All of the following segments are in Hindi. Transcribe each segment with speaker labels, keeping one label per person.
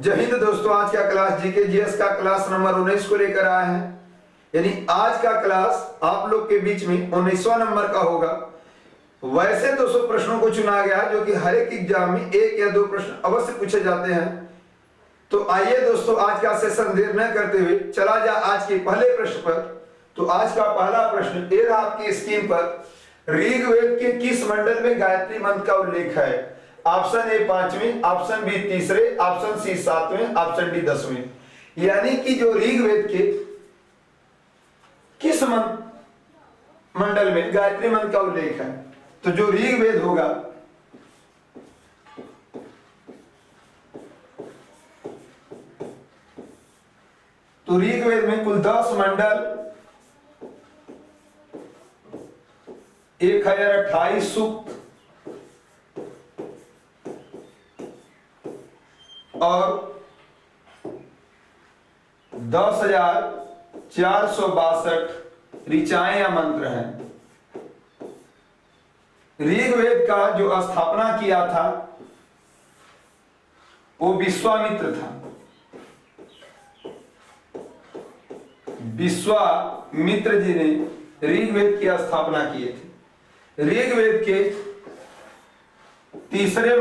Speaker 1: जय हिंद दोस्तों, आज का क्लास जीके जीएस का क्लास नंबर 19 को लेकर आए हैं। यानी आज का क्लास आप लोग के बीच में 19वां नंबर का होगा। वैसे 200 प्रश्नों को चुना गया जो कि हर एक एग्जाम में 1 या 2 प्रश्न अवश्य पूछे जाते हैं। तो आइए दोस्तों, आज का सेशन देर न करते हुए चला जा आज के पहले प्रश्न पर। तो आज का पहला प्रश्न ये रहा आपकी स्क्रीन पर। ऋग्वेद के किस मंडल में गायत्री मंत्र का उल्लेख है? ऑप्शन ए 5वें, ऑप्शन बी 3रे, ऑप्शन सी 7वें, ऑप्शन डी 10वें। यानी कि जो ऋग्वेद के किस मंडल में गायत्री मंत्र का उल्लेख है, तो जो ऋग्वेद होगा तो ऋग्वेद में कुल 10 मंडल, 1028 सूक्त और 10,462 ऋचाएं या मंत्र हैं। ऋग्वेद का जो स्थापना किया था वो विश्वामित्र था। विश्वामित्र जी ने ऋग्वेद की स्थापना किए थे। ऋग्वेद के तीसरे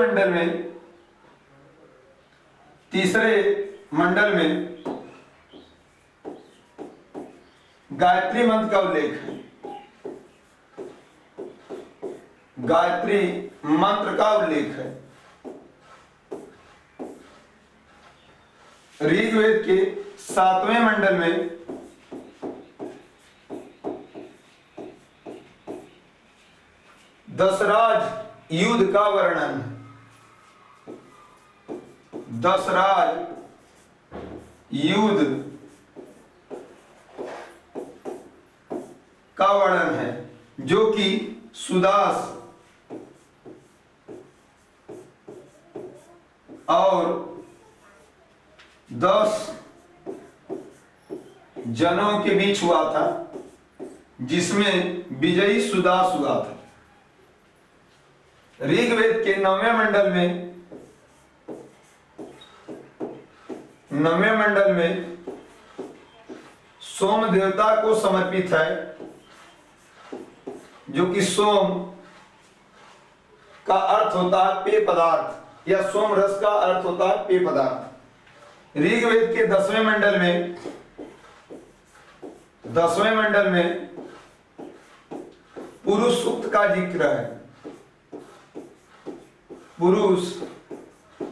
Speaker 1: मंडल में गायत्री मंत्र का उल्लेख है। गायत्री मंत्र का उल्लेख है। ऋग्वेद के 7वें मंडल में दशराज युद्ध का वर्णन है। दशराज युद्ध का वर्णन है, जो कि सुदास और 10 जनों के बीच हुआ था, जिसमें विजयी सुदास हुआ था। ऋग्वेद के 9वें मंडल में सोम देवता को समर्पित है, जो कि सोम का अर्थ होता है पेय पदार्थ, या सोम रस का अर्थ होता है पेय पदार्थ। ऋग्वेद के 10वें मंडल में पुरुष सूक्त का जिक्र है। पुरुष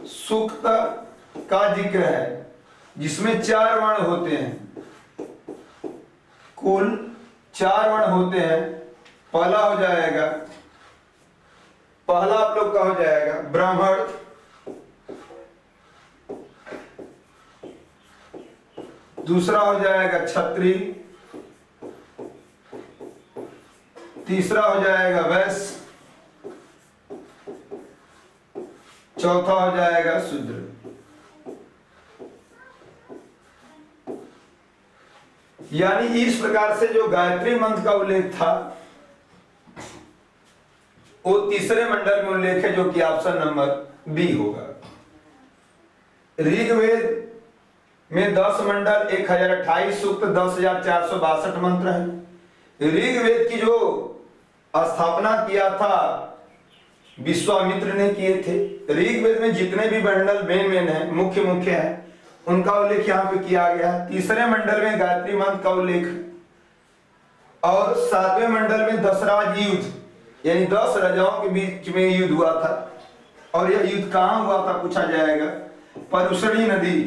Speaker 1: सूक्त का जिक्र है, जिसमें 4 वर्ण होते हैं। कुल 4 वर्ण होते हैं। पहला आप लोग का हो जाएगा ब्राह्मण, दूसरा हो जाएगा क्षत्रिय, तीसरा हो जाएगा वैश्य, चौथा हो जाएगा शूद्र। यानी इस प्रकार से जो गायत्री मंत्र का उल्लेख था वो तीसरे मंडल में उल्लेख है, जो कि ऑप्शन नंबर बी होगा। ऋग्वेद में 10 मंडल, 1028 सूक्त, 10,462 मंत्र हैं। ऋग्वेद की जो स्थापना किया था विश्वामित्र ने किए थे। ऋग्वेद में जितने भी मंडल मेन है, मुख्य हैं, उनका उल्लेख यहाँ पे किया गया। तीसरे मंडल में गायत्री मंत्र का उल्लेख, और 7वें मंडल में दशराज युद्ध, यानी 10 राजाओं के बीच में युद्ध हुआ था। और यह युद्ध कहाँ हुआ था पूछा जाएगा। परुसरी नदी,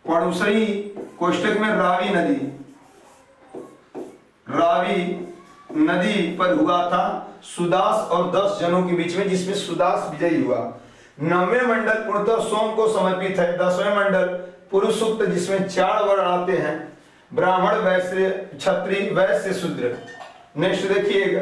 Speaker 1: परुसरी कोष्टक में रावी नदी पर हुआ था, सुदास और 10 जनों के बीच में, जिसमें सुदास विजयी हुआ। 9वें मंडल पूर्णतः सोम को समर्पित है। 10वें मंडल पुरुष सूक्त, जिसमें 4 वर्ण आते हैं, ब्राह्मण, वैश्य, क्षत्रिय, वैश्य, शूद्र। नेक्स्ट देखिएगा,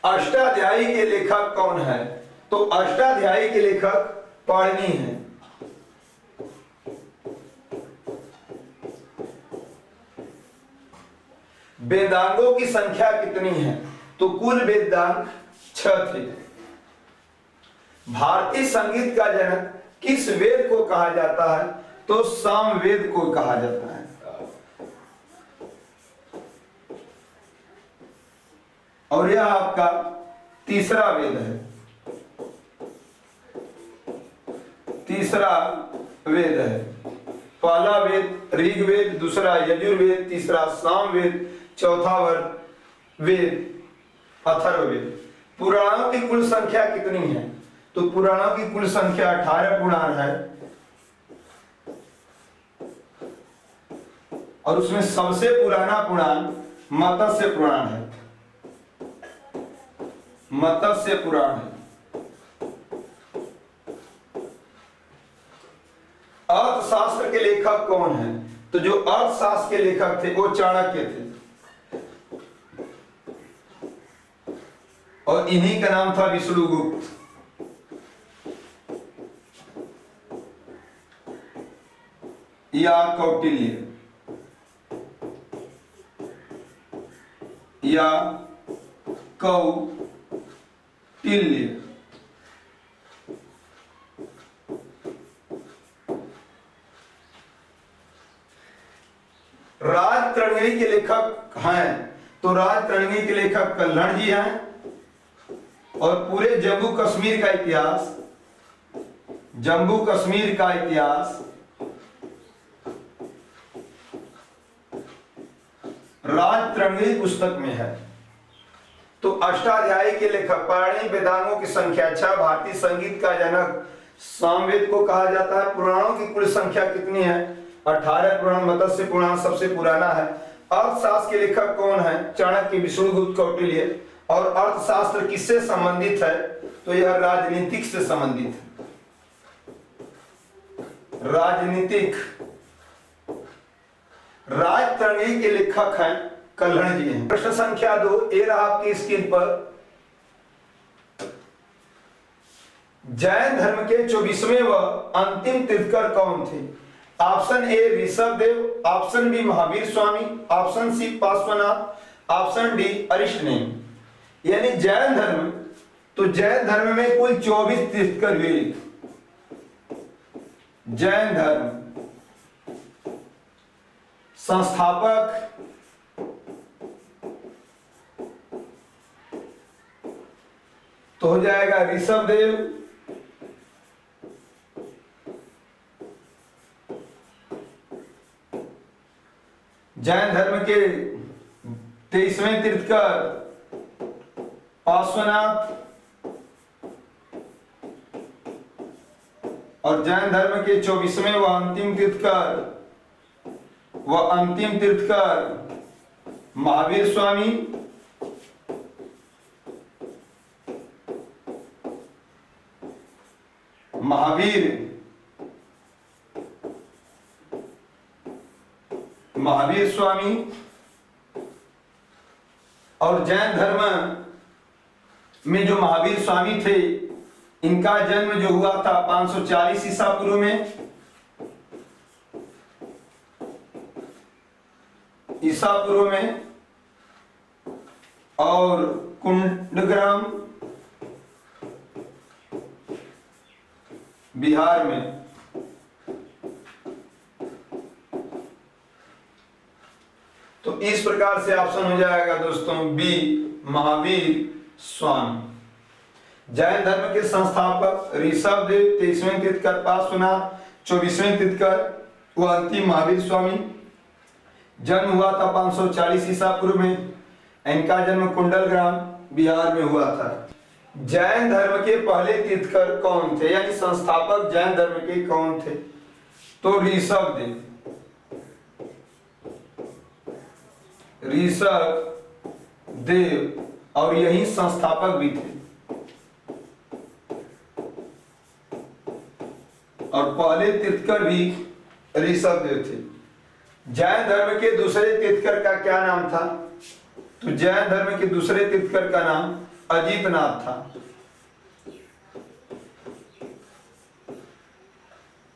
Speaker 1: अष्टाध्यायी के लेखक कौन है? तो अष्टाध्यायी के लेखक पाणिनि हैं। वेदांगों की संख्या कितनी है? तो कुल वेदांग 6 थे। भारतीय संगीत का जनक किस वेद को कहा जाता है? तो सामवेद को कहा जाता है। और यह आपका तीसरा वेद है, तीसरा वेद है। पहला वेद ऋग्वेद, दूसरा यजुर्वेद, तीसरा सामवेद, चौथा वेद अथर्ववेद। पुराणों की कुल संख्या कितनी है? तो पुराणों की कुल संख्या 18 पुराण है, और उसमें सबसे पुराना पुराण मत्स्य पुराण है। मत्स्य पुराण है। अर्थशास्त्र के लेखक कौन है? तो जो अर्थशास्त्र के लेखक थे वो चाणक्य थे, और इन्हीं का नाम था विष्णुगुप्त। या कौटिल्य या कौटिल्य। राजतरंगिणी के लेखक हैं, तो राजतरंगिणी के लेखक कल्हण जी हैं, और पूरे जम्मू कश्मीर का इतिहास, जम्मू कश्मीर का इतिहास राजतरंगिणी पुस्तक में है। तो अष्टाध्यायी के लेखक पाणिनि, वेदांगों की संख्या 6, भारतीय संगीत का जनक सामवेद को कहा जाता है। पुराणों की कुल संख्या कितनी है? 18 पुराण, मत्स्य पुराण सबसे पुराना है। अर्थशास्त्र के लेखक कौन है? चाणक्य, विष्णुगुप्त, कौटिल्य। और अर्थशास्त्र किससे संबंधित है? तो यह राजनीतिक से संबंधित है, राजनीतिक। राजतरंगिणी के लेखक हैं कल्हण जी हैं। प्रश्न संख्या 2 ये रहा आपकी स्क्रीन पर। जैन धर्म के 24वें व अंतिम तीर्थकर कौन थे? Option A Rishabhdev, option B Mahavir Swami, option C Parshvanath, option D Arishtanemi. यानी जैन धर्म, तो जैन धर्म में कुल 24 तीर्थकर हुए। जैन धर्म संस्थापक तो हो जाएगा ऋषभदेव, जैन धर्म के 23वें तीर्थकर पार्श्वनाथ, और जैन धर्म के 24वें व अंतिम तीर्थकर महावीर स्वामी। महावीर स्वामी। और जैन धर्म में जो महावीर स्वामी थे, इनका जन्म जो हुआ था 540 ईसा पूर्व में, ईसा पूर्व में, और कुंडग्राम बिहार में। तो इस प्रकार से ऑप्शन हो जाएगा दोस्तों बी, महावीर स्वामी। जैन धर्म के संस्थापक ऋषभदेव, 23वें तीर्थकर पार्श्वनाथ, 24वें तीर्थकर व अंतिम महावीर स्वामी। जन्म हुआ था 540 ईसा पूर्व में। इनका जन्म कुंडलग्राम बिहार में हुआ था। जैन धर्म के पहले तीर्थकर कौन थे, यानी संस्थापक जैन धर्म के कौन थे? तो ऋषभदेव, ऋषभदेव, और यही संस्थापक भी थे। और पहले तीर्थकर भी ऋषभदेव थे। जैन धर्म के दूसरे तीर्थकर का क्या नाम था? तो जैन धर्म के दूसरे तीर्थकर का नाम अजितनाथ था।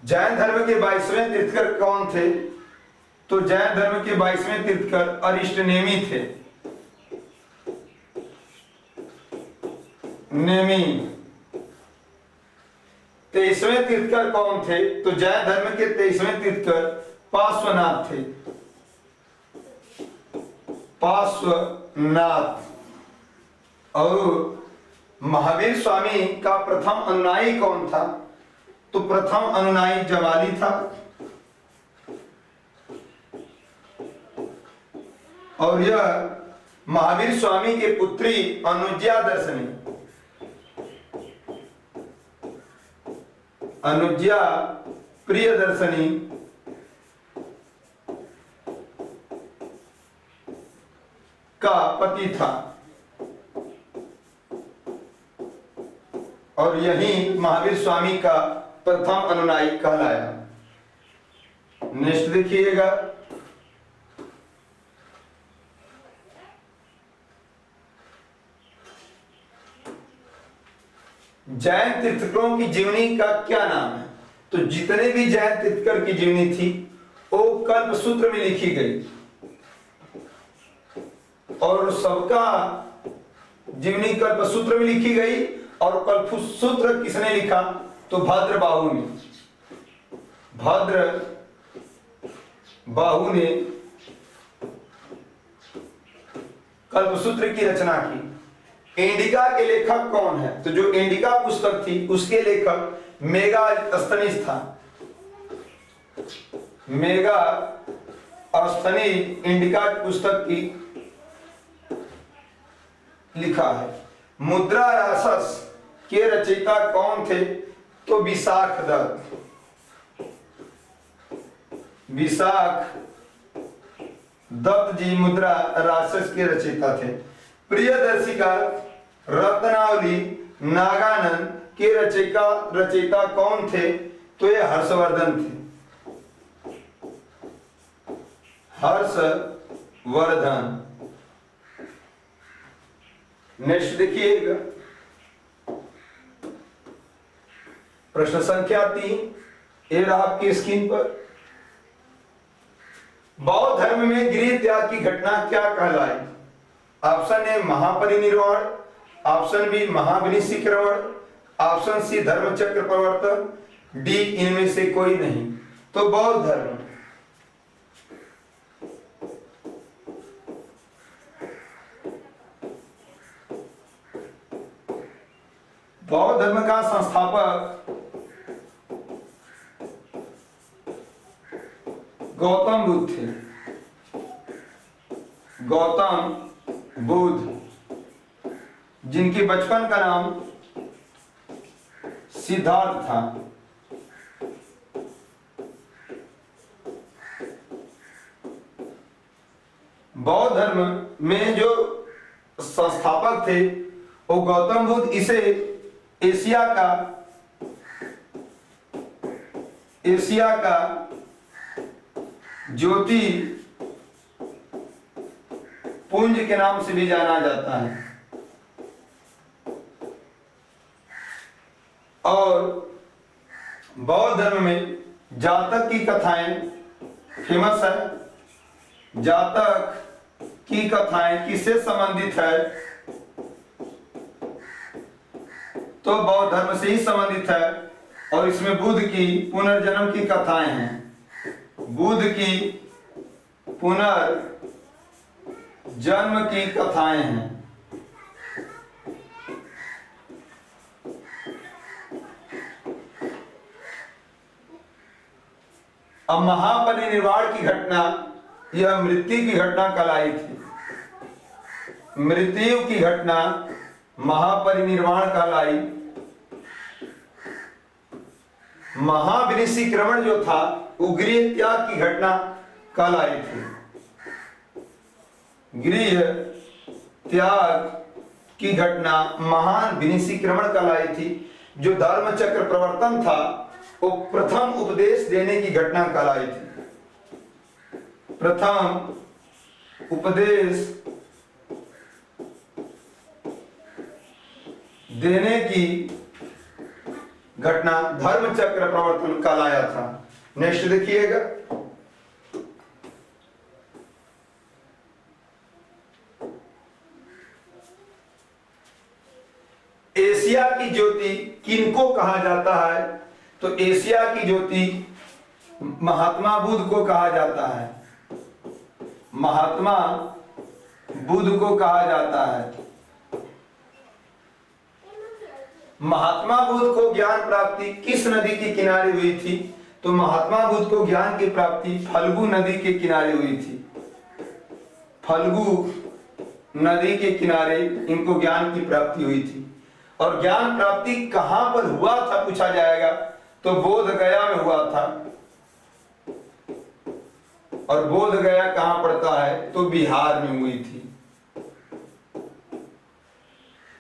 Speaker 1: जैन धर्म के 22वें तीर्थकर कौन थे? तो जैन धर्म के 22वें तीर्थकर अरिष्टनेमी थे। नेमी। 23वें तीर्थकर कौन थे? तो जैन धर्म के 23वें तीर्थकर पार्श्वनाथ थे। पार्श्वनाथ। और महावीर स्वामी का प्रथम अनुयायी कौन था? तो प्रथम अनुयायी जवाली था। और यह महावीर स्वामी के पुत्री अनुज्ञा दर्शनी, अनुज्ञा प्रियदर्शनी का पति था। और यही महावीर स्वामी का प्रथम अनुयायी कहलाया। नेक्स्ट देखिएगा, जैन तीर्थकरों की जीवनी का क्या नाम है? तो जितने भी जैन तीर्थकर की जीवनी थी वो कल्पसूत्र में लिखी गई, और सबका जीवनी कल्पसूत्र में लिखी गई। और कल्पसूत्र किसने लिखा? तो भद्रबाहु ने। भद्रबाहु ने कल्पसूत्र की रचना की। इंडिका के लेखक कौन है? तो जो इंडिका पुस्तक थी उसके लेखक मेगास्थनीज था। मेगास्थनी इंडिका पुस्तक की लिखा है। मुद्रा रासस के रचयिता कौन थे? तो विशाख दत्त। विशाख दत्त जी मुद्रा रासस के रचयिता थे। प्रियदर्शिका रत्नावली नागानंद के रचयिता कौन थे? तो ये हर्षवर्धन थे। हर्षवर्धन। नेक्स्ट देखिएगा, प्रश्न संख्या 3 ये रहा आपकी स्क्रीन पर। बौद्ध धर्म में गृह त्याग की घटना क्या कहलाई? ऑप्शन ए महापरिनिर्वाण, ऑप्शन बी महाविनिशीकरण, ऑप्शन सी धर्मचक्र प्रवर्तन, डी इनमें से कोई नहीं। तो बौद्ध धर्म, बौद्ध धर्म का संस्थापक गौतम बुद्ध थे। गौतम बुद्ध, जिनके बचपन का नाम सिद्धार्थ था। बौद्ध धर्म में जो संस्थापक थे वो गौतम बुद्ध। इसे एशिया का ज्योति पुंज के नाम से भी जाना जाता है। और बौद्ध धर्म में जातक की कथाएं फेमस है। जातक की कथाएं किससे संबंधित है? तो बौद्ध धर्म से ही संबंधित है। और इसमें बुद्ध की पुनर्जन्म की कथाएं हैं। बुद्ध की पुनर्जन्म की कथाएं हैं। अब महापरिनिर्वाण की घटना, यह मृत्यु की घटना कहलाई थी। मृत्यु की घटना महापरिनिर्वाण कहलाई। महाविनिशीकरण जो था वो गृह त्याग की घटना कहलाई थी। गृह त्याग की घटना महान विनिशीकरण कहलाई थी। जो धर्मचक्र प्रवर्तन था वो प्रथम उपदेश देने की घटना कहलाई थी। प्रथम उपदेश देने की घटना धर्मचक्र प्रवर्तन कहलाया था। नेक्स्ट देखिएगा, एशिया की ज्योति किनको कहा जाता है? तो एशिया की ज्योति महात्मा बुद्ध को कहा जाता है। महात्मा बुद्ध को कहा जाता है। महात्मा बुद्ध को ज्ञान प्राप्ति किस नदी के किनारे हुई थी? तो महात्मा बुद्ध को ज्ञान की प्राप्ति फल्गु नदी के किनारे हुई थी। फल्गु नदी के किनारे इनको ज्ञान की प्राप्ति हुई थी। और ज्ञान प्राप्ति कहां पर हुआ था पूछा जाएगा, तो बोध गया में हुआ था। और बोध गया कहां पड़ता है? तो बिहार में हुई थी।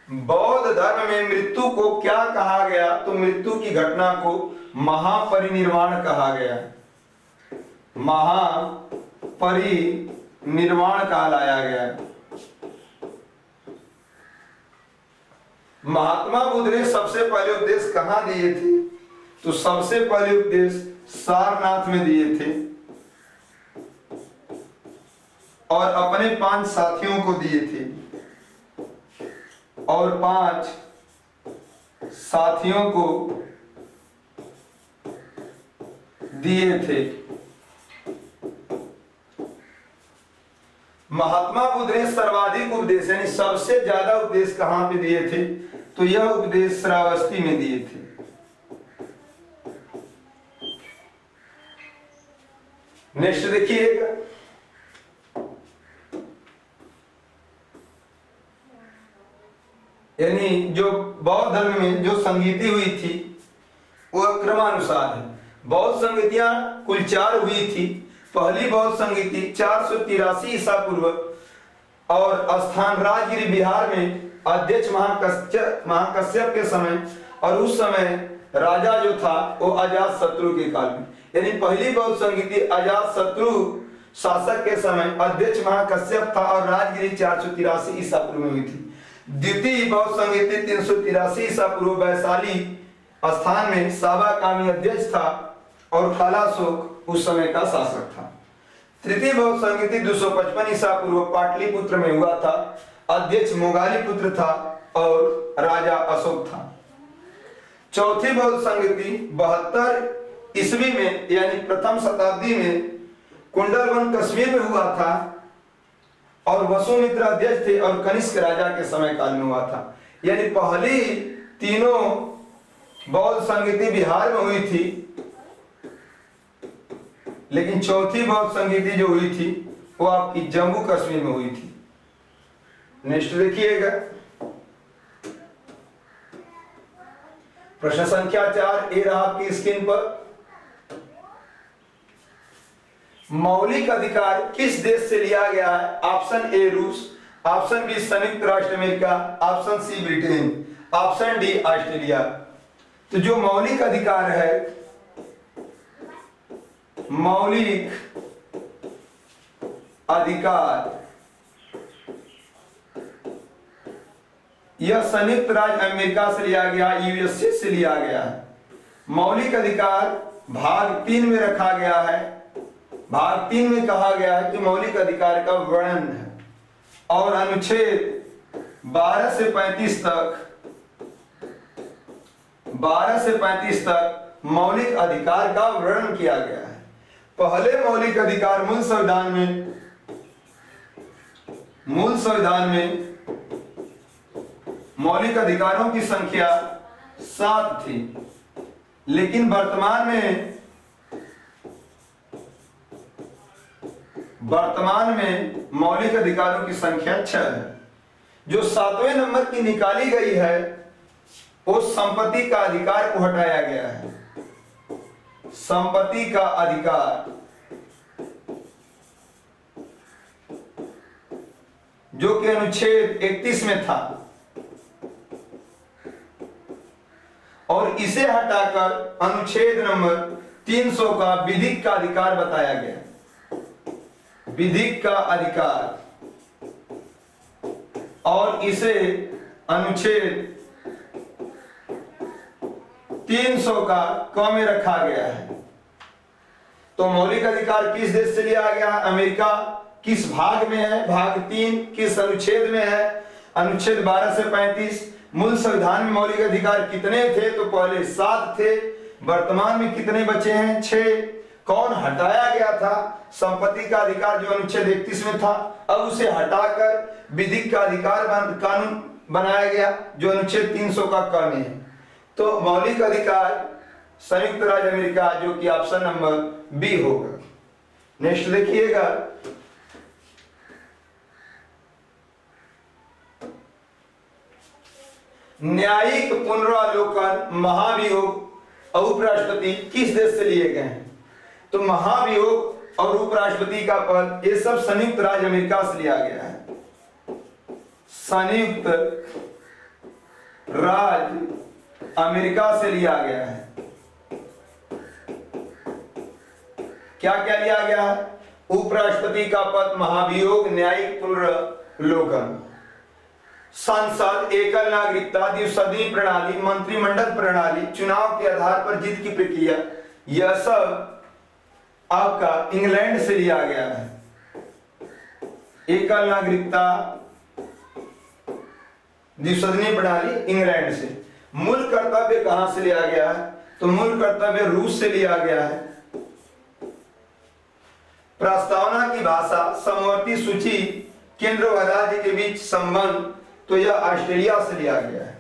Speaker 1: बौद्ध धर्म में मृत्यु को क्या कहा गया? तो मृत्यु की घटना को महापरिनिर्वाण कहा गया। महापरिनिर्वाण कहलाया गया। महात्मा बुद्ध ने सबसे पहले उपदेश कहां दिए थे? तो सबसे पहले उपदेश सारनाथ में दिए थे और अपने 5 साथियों को दिए थे। और 5 साथियों को दिए थे। महात्मा बुद्ध ने सर्वाधिक उपदेश यानी सबसे ज्यादा उपदेश कहां पे दिए थे? तो यह उपदेश श्रावस्ती में दिए थे। नेक्स्ट देखिएगा, यानी जो बौद्ध धर्म में जो संगीति हुई थी वह क्रमानुसार है। बौद्ध संगीतियां कुल 4 हुई थी। पहली बौद्ध संगीति 483 ईसा पूर्व और स्थान राजगिरी बिहार में अध्यक्ष महाकश्यप के समय, और उस समय राजा जो था वो अजात शत्रु के काल में। यानी पहली बौद्ध संगीति अजात शत्रु शासक के समय अध्यक्ष महाकश्यप था और राजगिरी 483 ईसा पूर्व में हुई थी। द्वितीय बौद्ध संगीति 383 ईसा पूर्व वैशाली स्थान में साबा कामी अध्यक्ष था और कालाशोक उस समय का शासक था। तृतीय बौद्ध संगीति 255 ईसा पूर्व पाटलिपुत्र में हुआ था। अध्यक्ष मोगाली पुत्र था और राजा अशोक था। चौथी बौद्ध संगीति 72 ईस्वी में यानी प्रथम शताब्दी में कुंडलवन कश्मीर में हुआ था और वसुमित्र अध्यक्ष थे और कनिष्क राजा के समय काल में हुआ था। यानी पहली तीनों बौद्ध संगीति बिहार में हुई थी, लेकिन चौथी बौद्ध संगीति जो हुई थी वो आपकी जम्मू कश्मीर में हुई थी। नेक्स्ट देखिएगा, प्रश्न संख्या 4 ये रहा आपकी स्क्रीन पर। मौलिक अधिकार किस देश से लिया गया है? ऑप्शन ए रूस, ऑप्शन बी संयुक्त राष्ट्र America, option C Britain, option D Australia. तो जो मौलिक अधिकार है, मौलिक अधिकार यह संयुक्त राज्य अमेरिका से लिया गया, यूएसए से लिया गया है। मौलिक अधिकार भाग 3 में रखा गया है। भाग 3 में कहा गया है कि मौलिक अधिकार का वर्णन है और अनुच्छेद 12 से 35 तक मौलिक अधिकार का वर्णन किया गया है। पहले मौलिक अधिकार मूल संविधान में मौलिक अधिकारों की संख्या 7 थी, लेकिन वर्तमान में मौलिक अधिकारों की संख्या 6 है। जो 7वें नंबर की निकाली गई है वो संपत्ति का अधिकार को हटाया गया है। संपत्ति का अधिकार जो कि अनुच्छेद 31 में था और इसे हटाकर अनुच्छेद नंबर 300 का विधिक का अधिकार बताया गया। विधिक का अधिकार, और इसे अनुच्छेद 300 का क में रखा गया है। तो मौलिक अधिकार किस देश से लिया गया? अमेरिका। किस भाग में है? भाग 3। किस अनुच्छेद में है? अनुच्छेद 12 से 35। मूल संविधान में मौलिक अधिकार कितने थे? तो पहले 7 थे, वर्तमान में कितने बचे हैं? 6। कौन हटाया गया था? संपत्ति का अधिकार जो अनुच्छेद 31 में था, अब उसे हटाकर विधिक का अधिकार कानून बनाया गया जो अनुच्छेद 300 का क में है। तो मौलिक अधिकार संयुक्त राज्य अमेरिका, जो कि ऑप्शन नंबर बी होगा। नेक्स्ट देखिएगा, न्यायिक पुनरावलोकन, महाभियोग और उपराष्ट्रपति किस देश से लिए गए हैं? तो महाभियोग और उपराष्ट्रपति का पद ये सब संयुक्त राज्य अमेरिका से लिया गया है। संयुक्त राज्य अमेरिका से लिया गया है। क्या क्या लिया गया है? उपराष्ट्रपति का पद, महाभियोग, न्यायिक पुनरावलोकन, संसद, एकल नागरिकता, द्विसदनीय प्रणाली, मंत्रिमंडल प्रणाली, चुनाव के आधार पर जीत की प्रक्रिया, यह सब आपका इंग्लैंड से लिया गया है। एकल नागरिकता, द्विसदनीय प्रणाली इंग्लैंड से। मूल कर्तव्य कहां से लिया गया है? तो मूल कर्तव्य रूस से लिया गया है। प्रस्तावना की भाषा, समवर्ती सूची, केंद्र व राज्य के बीच संबंध, तो यह ऑस्ट्रेलिया से लिया गया है।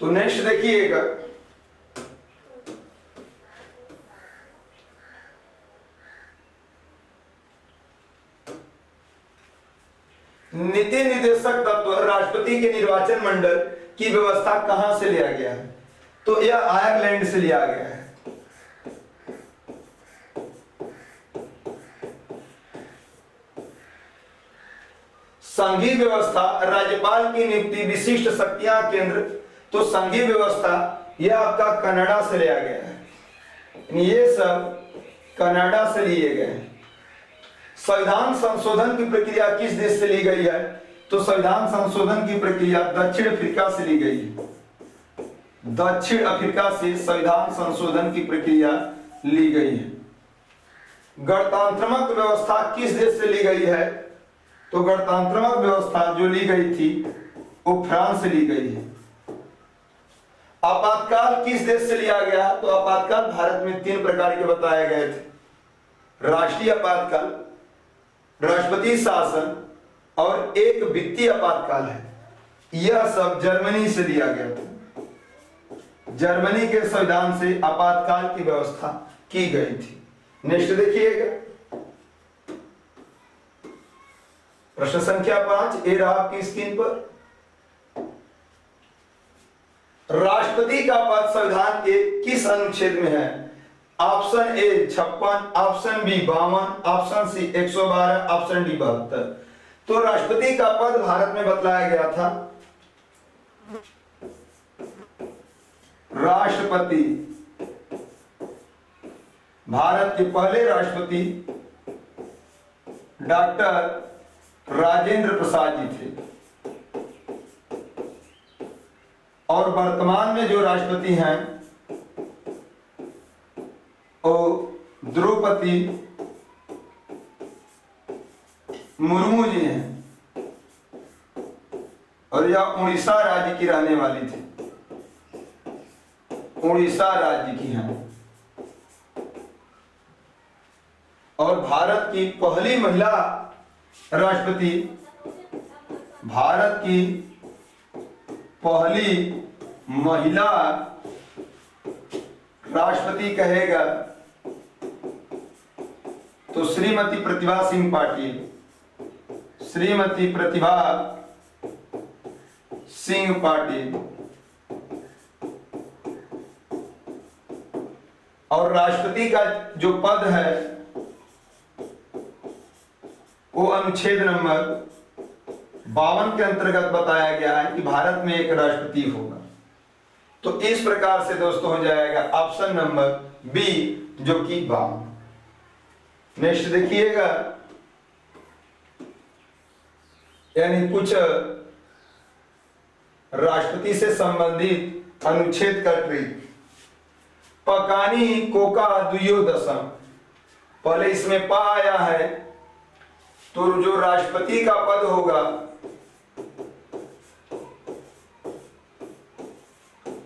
Speaker 1: तो नेक्स्ट देखिएगा, नीति निर्देशक तत्व, राष्ट्रपति के निर्वाचन मंडल की व्यवस्था कहां से लिया गया है? तो यह आयरलैंड से लिया गया है। संघीय व्यवस्था, राज्यपाल की नियुक्ति, विशिष्ट शक्तियां केंद्र, तो संघीय व्यवस्था यह आपका कनाडा से लिया गया है। ये सब कनाडा से लिए गए हैं। संविधान संशोधन की प्रक्रिया किस देश से ली गई है? तो संविधान संशोधन की प्रक्रिया दक्षिण अफ्रीका से ली गई है। दक्षिण अफ्रीका से संविधान संशोधन की प्रक्रिया ली गई है। गणतंत्रात्मक व्यवस्था किस देश से ली गई है? तो गणतंत्रात्मक व्यवस्था जो ली गई थी वो फ्रांस से ली गई है। आपातकाल किस देश से लिया गया? तो आपातकाल भारत में 3 प्रकार के बताए गए थे। राष्ट्रीय आपातकाल, राष्ट्रपति शासन और एक वित्तीय आपातकाल है। यह सब जर्मनी से लिया गया था। जर्मनी के संविधान से आपातकाल की व्यवस्था की गई थी। नेक्स्ट देखिएगा, प्रश्न संख्या 5 ये रहा आपकी स्क्रीन पर। राष्ट्रपति का पद संविधान के किस अनुच्छेद में है? Option A 56, option B 52, option C 112, option D 72। तो राष्ट्रपति का पद भारत में बतलाया गया था। राष्ट्रपति, भारत के पहले राष्ट्रपति डॉक्टर राजेंद्र प्रसाद जी थे और वर्तमान में जो राष्ट्रपति हैं वो द्रौपदी मुर्मू जी हैं और यह उड़ीसा राज्य की रहने वाली थी। उड़ीसा राज्य की हैं और भारत की पहली महिला राष्ट्रपति, भारत की पहली महिला राष्ट्रपति कहेगा तो श्रीमती प्रतिभा सिंह पाटिल, श्रीमती प्रतिभा सिंह पाटिल। और राष्ट्रपति का जो पद है वो अनुच्छेद नंबर 52 के अंतर्गत बताया गया है कि भारत में एक राष्ट्रपति होगा। तो इस प्रकार से दोस्तों हो जाएगा ऑप्शन नंबर बी जो कि 52। नेक्स्ट देखिएगा, यानी कुछ राष्ट्रपति से संबंधित अनुच्छेद का ट्रिक। पकानी कोका द्वियोदशम, पहले इसमें पा आया है, तो जो राष्ट्रपति का पद होगा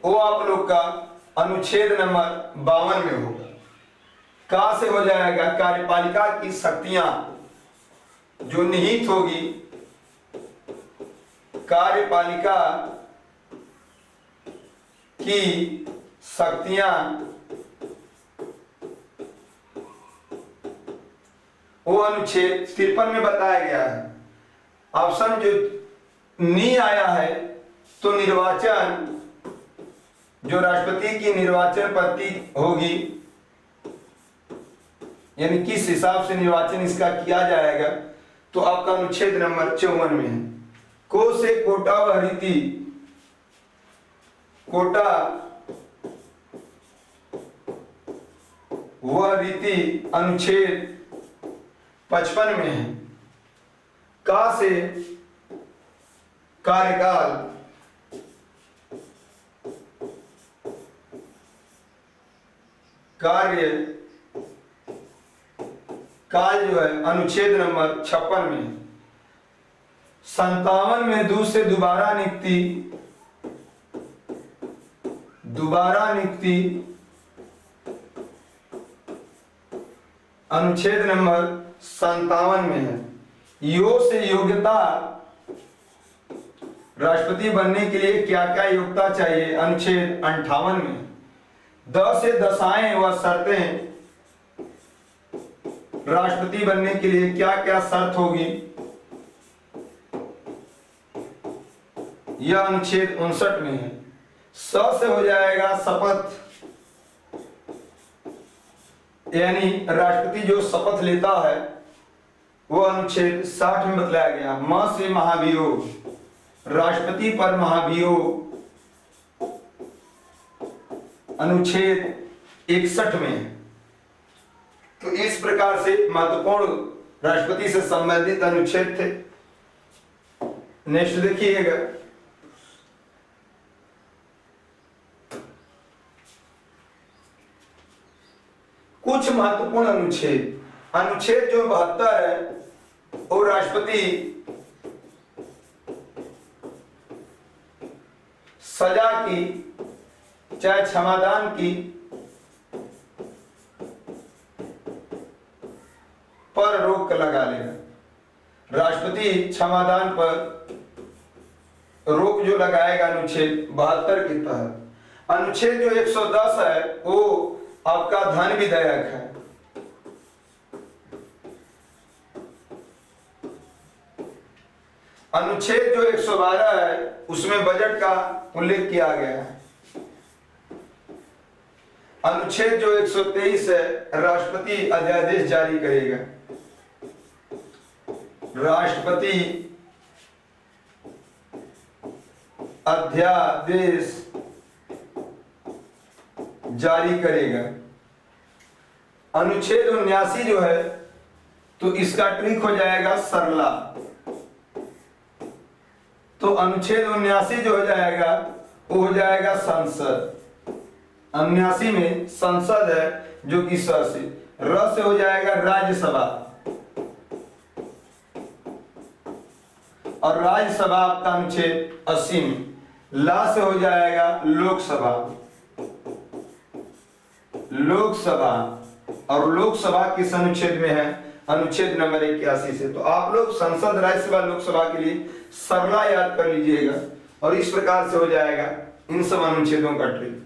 Speaker 1: वो आप लोग का अनुच्छेद नंबर 52 में होगा। कहां से हो जाएगा? कार्यपालिका की शक्तियां जो निहित होगी, कार्यपालिका की शक्तियां वो अनुच्छेद 53 में बताया गया है। ऑप्शन जो नी आया है, तो निर्वाचन जो राष्ट्रपति की निर्वाचन पद्धति होगी, यानी किस हिसाब से निर्वाचन इसका किया जाएगा, तो आपका अनुच्छेद नंबर 54 में है। को से कोटा व रीति, कोटा व रीति अनुच्छेद 55 में है। का से कार्यकाल, कार्य काल जो है अनुच्छेद नंबर 56 में। 57 में दू से दोबारा नियुक्ति, अनुच्छेद नंबर 57 में है। यो से योग्यता, राष्ट्रपति बनने के लिए क्या क्या योग्यता चाहिए, अनुच्छेद 58 में। द से दशाएं व शर्तें, राष्ट्रपति बनने के लिए क्या क्या शर्त होगी, यह अनुच्छेद 59 में है। स से हो जाएगा शपथ, यानी राष्ट्रपति जो शपथ लेता है वो अनुच्छेद 60 में बतलाया गया। म से महाभियोग, राष्ट्रपति पर महाभियोग, अनुच्छेद 61 में है। तो इस प्रकार से महत्वपूर्ण राष्ट्रपति से संबंधित अनुच्छेद थे। नेक्स्ट देखिएगा, कुछ महत्वपूर्ण अनुच्छेद। अनुच्छेद जो 72 है वो राष्ट्रपति सजा की चाहे क्षमादान की पर रोक लगा लेगा। राष्ट्रपति क्षमादान पर रोक जो लगाएगा अनुच्छेद 72 के तहत। अनुच्छेद जो 110 है वो आपका धन विधेयक है। अनुच्छेद जो 112 है उसमें बजट का उल्लेख किया गया है। अनुच्छेद जो 123 है राष्ट्रपति अध्यादेश जारी करेगा। राष्ट्रपति अध्यादेश जारी करेगा। अनुच्छेद 79 जो है तो इसका ट्रिक हो जाएगा सरला। तो अनुच्छेद 79 जो हो जाएगा वो हो जाएगा संसद। 79 में संसद है जो कि स से, र से हो जाएगा राज्यसभा, और राज्यसभा आपका अनुच्छेद 80 में। ला से हो जाएगा लोकसभा, लोकसभा, और लोकसभा किस अनुच्छेद में है, अनुच्छेद नंबर 81 से। तो आप लोग संसद, राज्यसभा, लोकसभा के लिए सरला याद कर लीजिएगा और इस प्रकार से हो जाएगा इन सब अनुच्छेदों का ट्रिक।